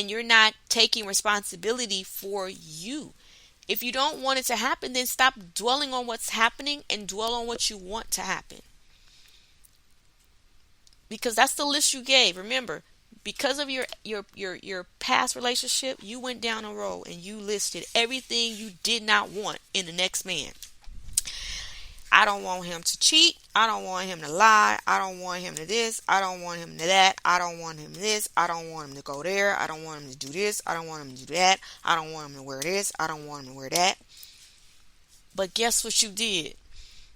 and you're not taking responsibility for you. If you don't want it to happen, then stop dwelling on what's happening and dwell on what you want to happen. Because that's the list you gave. Remember, because of your past relationship, you went down a road and you listed everything you did not want in the next man. I don't want him to cheat. I don't want him to lie. I don't want him to this. I don't want him to that. I don't want him to this. I don't want him to go there. I don't want him to do this. I don't want him to do that. I don't want him to wear this. I don't want him to wear that. But guess what you did?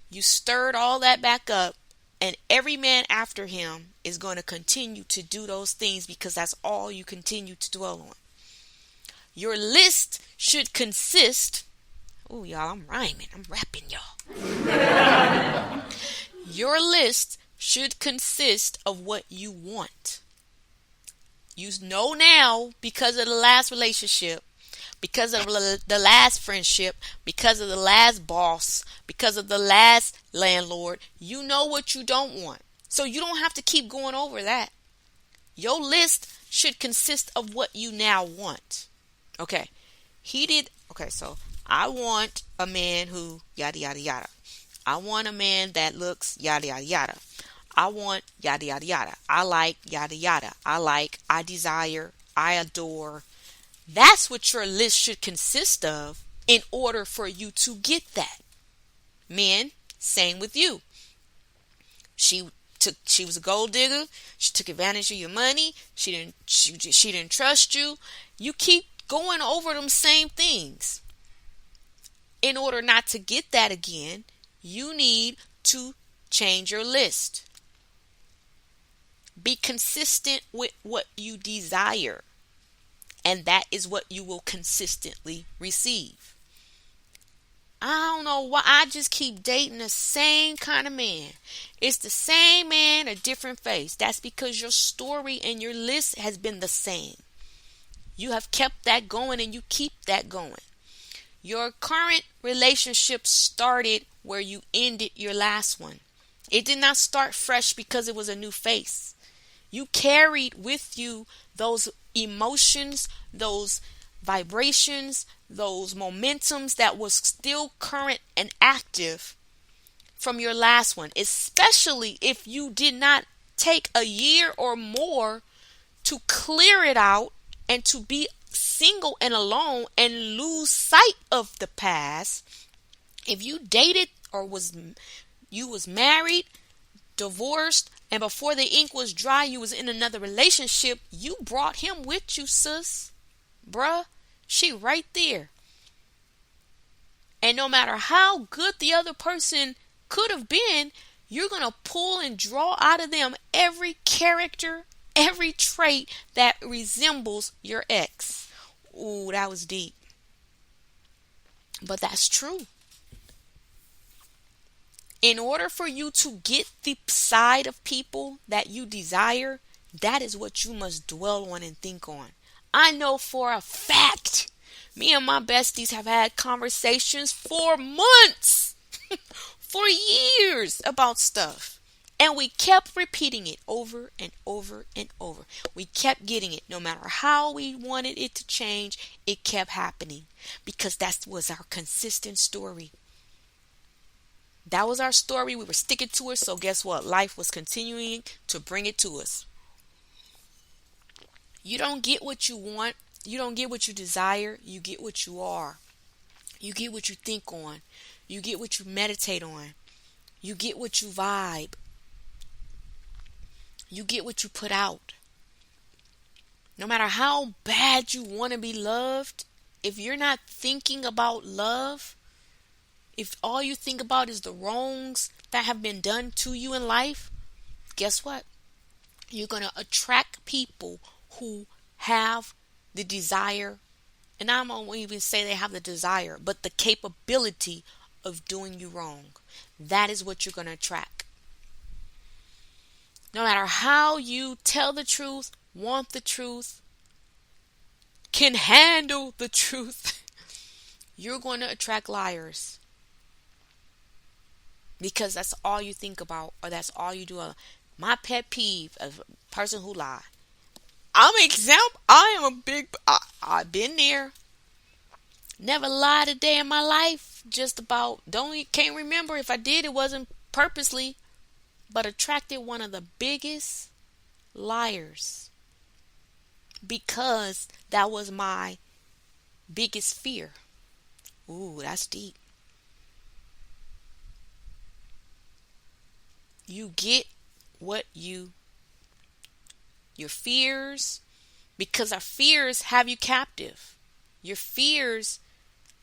You stirred all that back up, and every man after him is going to continue to do those things because that's all you continue to dwell on. Your list should consist. Oh, y'all, I'm rhyming. I'm rapping, y'all. Your list should consist of what you want. You know now, because of the last relationship, because of the last friendship, because of the last boss, because of the last landlord, you know what you don't want. So you don't have to keep going over that. Your list should consist of what you now want. Okay. So I want a man who yada yada yada. I want a man that looks yada yada yada. I want yada yada yada. I like yada yada. I desire, I adore. That's what your list should consist of in order for you to get that. Men, same with you. She was a gold digger. She took advantage of your money. She didn't trust you. You keep going over them same things. In order not to get that again, you need to change your list. Be consistent with what you desire. And that is what you will consistently receive. I don't know why I just keep dating the same kind of man. It's the same man, a different face. That's because your story and your list has been the same. You have kept that going and you keep that going. Your current relationship started where you ended your last one. It did not start fresh because it was a new face. You carried with you those emotions, those vibrations, those momentums that was still current and active from your last one, especially if you did not take a year or more to clear it out and to be single and alone and lose sight of the past. If you dated or you was married, divorced, and before the ink was dry, you was in another relationship, you brought him with you, sis. Bruh, she right there. And no matter how good the other person could have been, you're going to pull and draw out of them every character, every trait that resembles your ex. Ooh, that was deep. But that's true. In order for you to get the side of people that you desire, that is what you must dwell on and think on. I know for a fact, me and my besties have had conversations for months, for years about stuff. And we kept repeating it over and over and over. We kept getting it. No matter how we wanted it to change, it kept happening. Because that was our consistent story. That was our story. We were sticking to it. So guess what? Life was continuing to bring it to us. You don't get what you want. You don't get what you desire. You get what you are. You get what you think on. You get what you meditate on. You get what you vibe. You get what you put out. No matter how bad you want to be loved, if you're not thinking about love, if all you think about is the wrongs that have been done to you in life, guess what? You're going to attract people who have the desire, and I won't even say they have the desire, but the capability of doing you wrong. That is what you're going to attract. No matter how you tell the truth, want the truth, can handle the truth, you're going to attract liars. Because that's all you think about, or that's all you do. My pet peeve of a person who lies. I'm an example. I am a big. I've been there. Never lied a day in my life. Just about. Can't remember if I did. It wasn't purposely, but attracted one of the biggest liars because that was my biggest fear. Ooh, that's deep. You get what your fears, because our fears have you captive. Your fears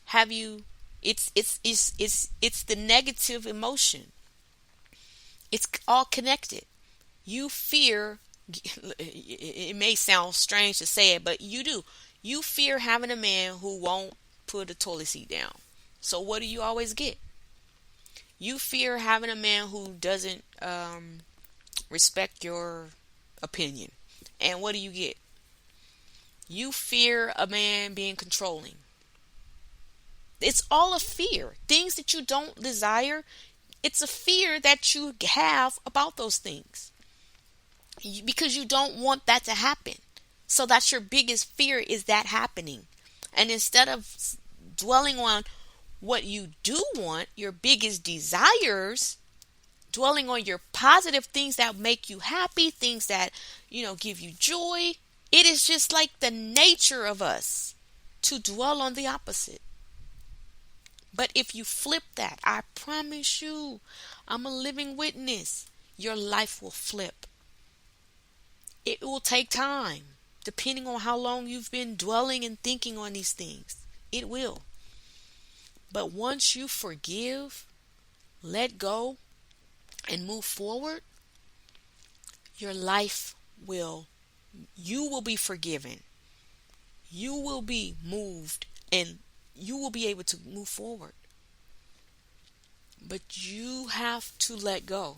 have you. It's the negative emotion. It's all connected. You fear. It may sound strange to say it, but you do. You fear having a man who won't put a toilet seat down. So what do you always get? You fear having a man who doesn't respect your opinion. And what do you get? You fear a man being controlling. It's all a fear. Things that you don't desire, it's a fear that you have about those things. Because you don't want that to happen. So that's your biggest fear, is that happening. And instead of dwelling on what you do want, your biggest desires, dwelling on your positive things that make you happy, things that, give you joy. It is just like the nature of us to dwell on the opposite. But if you flip that, I promise you, I'm a living witness, your life will flip. It will take time, depending on how long you've been dwelling and thinking on these things. It will. But once you forgive, let go, and move forward, you will be forgiven. You will be moved, and you will be able to move forward. But you have to let go.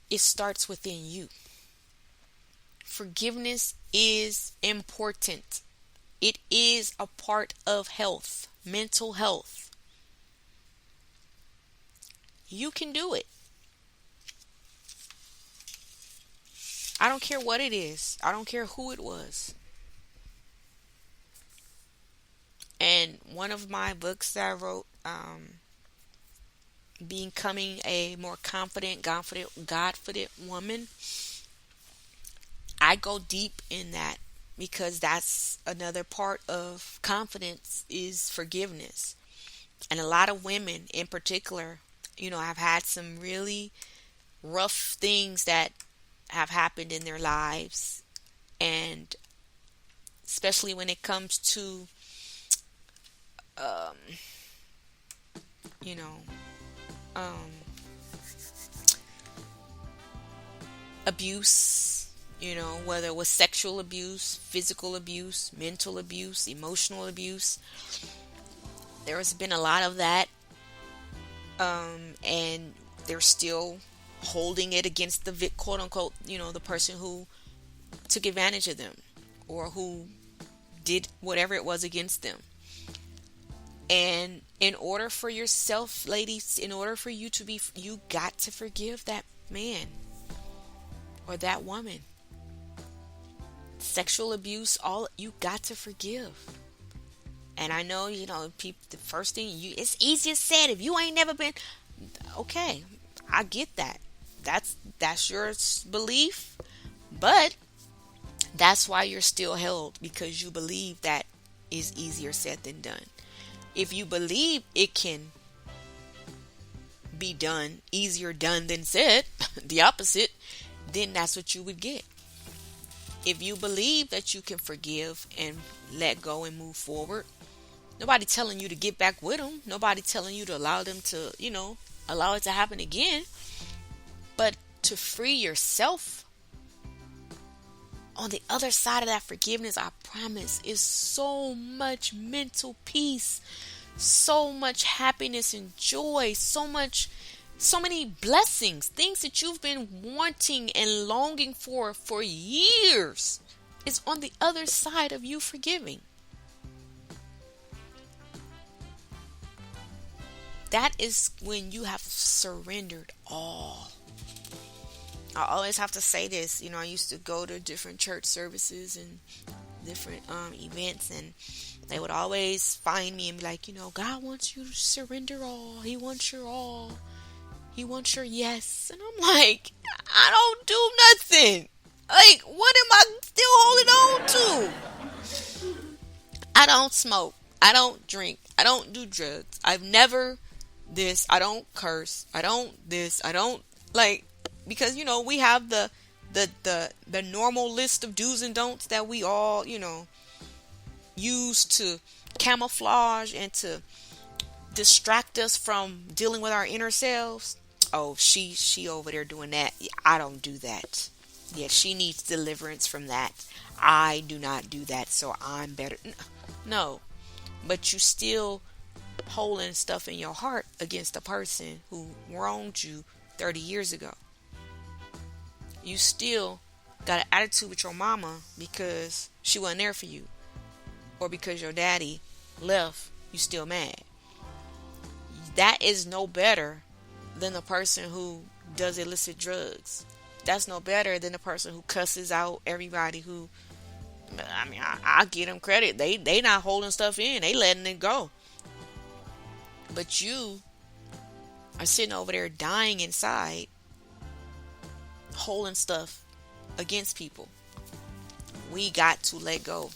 It starts within you. Forgiveness is important. It is a part of health, mental health. You can do it. I don't care what it is. I don't care who it was. And one of my books that I wrote, Becoming a More Confident, God-Footed Woman, I go deep in that, because that's another part of confidence, is forgiveness. And a lot of women in particular, have had some really rough things that have happened in their lives. And especially when it comes to, you know, abuse, whether it was sexual abuse, physical abuse, mental abuse, emotional abuse. There has been a lot of that. And they're still holding it against the quote unquote, the person who took advantage of them or who did whatever it was against them. And in order for yourself, ladies, in order for you you got to forgive that man or that woman. Sexual abuse, you got to forgive. And I know, the first thing it's easier said. If you ain't never been, okay, I get that. That's your belief, but that's why you're still held, because you believe that is easier said than done. If you believe it can be done, easier done than said, the opposite, then that's what you would get. If you believe that you can forgive and let go and move forward, nobody telling you to get back with them. Nobody telling you to allow them to, allow it to happen again. But to free yourself, on the other side of that forgiveness, I promise, is so much mental peace, so much happiness and joy, so many blessings, things that you've been wanting and longing for years, is on the other side of you forgiving. That is when you have surrendered all. I always have to say this. I used to go to different church services and different events, and they would always find me and be like, God wants you to surrender all. He wants your all. He wants your yes. And I'm like, I don't do nothing. Like, what am I still holding on to? I don't smoke. I don't drink. I don't do drugs. I've never this. I don't curse. I don't this. I don't like, because we have the normal list of do's and don'ts that we all use to camouflage and to distract us from dealing with our inner selves. Oh, she over there doing that. I don't do that. Yeah, she needs deliverance from that. I do not do that, so I'm better. No, but you still holding stuff in your heart against a person who wronged you 30 years ago. You still got an attitude with your mama because she wasn't there for you, or because your daddy left. You still mad. That is no better than the person who does illicit drugs. That's no better than the person who cusses out everybody who, I give them credit. They not holding stuff in. They letting it go. But you are sitting over there dying inside, holding stuff against people. We got to let go.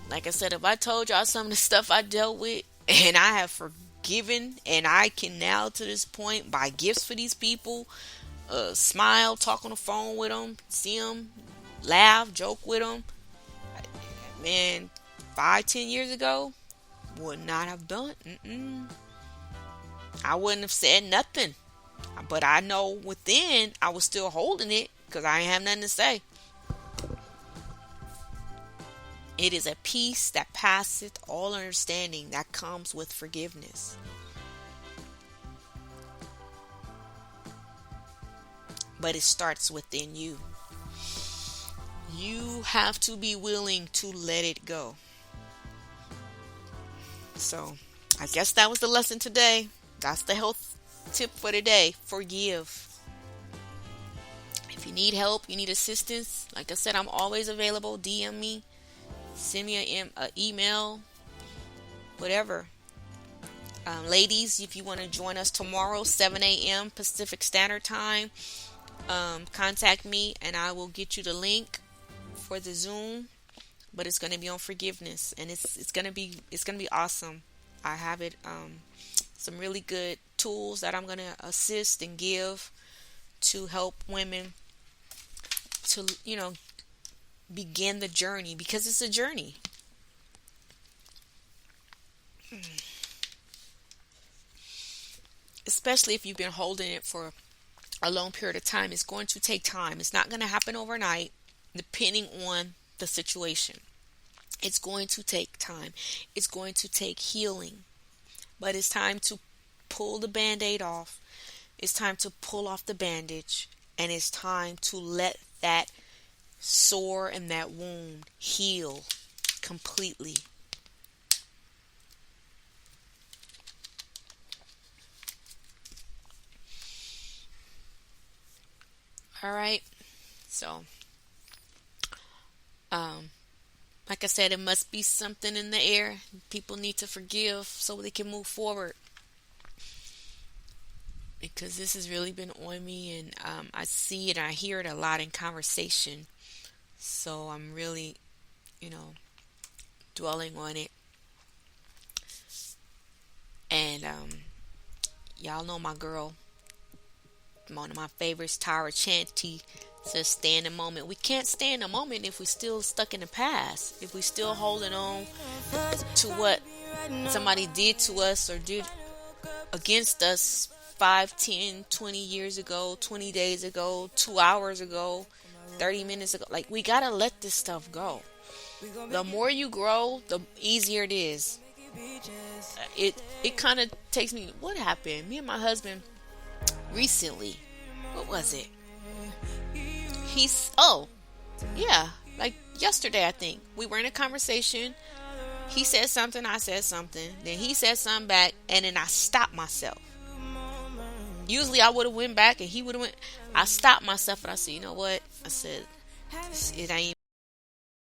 Like I said, if I told y'all some of the stuff I dealt with, and I have forgiven, and I can now to this point buy gifts for these people, smile, talk on the phone with them, see them, laugh, joke with them. Man, 5-10 years ago, would not have done. I wouldn't have said nothing. But I know within I was still holding it because I ain't have nothing to say. It is a peace that passeth all understanding that comes with forgiveness. But it starts within you. You have to be willing to let it go. So, I guess that was the lesson today. That's the health tip for today. Forgive. If you need help, you need assistance, like I said, I'm always available. DM me. Send me an email. Whatever. Ladies, if you want to join us tomorrow, 7 a.m. Pacific Standard Time, contact me and I will get you the link for the Zoom. But it's going to be on forgiveness, and it's going to be awesome. I have it some really good tools that I'm going to assist and give to help women to begin the journey, because it's a journey. Especially if you've been holding it for a long period of time. It's going to take time. It's not going to happen overnight, depending on the situation. It's going to take time. It's going to take healing. But it's time to pull the band-aid off. It's time to pull off the bandage. And it's time to let that sore and that wound heal completely. All right. So, like I said, it must be something in the air. People need to forgive so they can move forward. Because this has really been on me, and I see it and I hear it a lot in conversation. So I'm really, dwelling on it. And y'all know my girl, one of my favorites, Tara Chanty, says stay in the moment. We can't stay in the moment if we're still stuck in the past. If we're still holding on to what somebody did to us or did against us 5, 10, 20 years ago, 20 days ago, 2 hours ago, 30 minutes ago. Like, we gotta let this stuff go. The more you grow, the easier it is. It kind of takes me, what happened? Me and my husband recently, what was it? Like yesterday, I think. We were in a conversation. He said something, I said something. Then he said something back, and then I stopped myself. Usually I would have went back and he would have went. I stopped myself and I said, you know what? I said, it ain't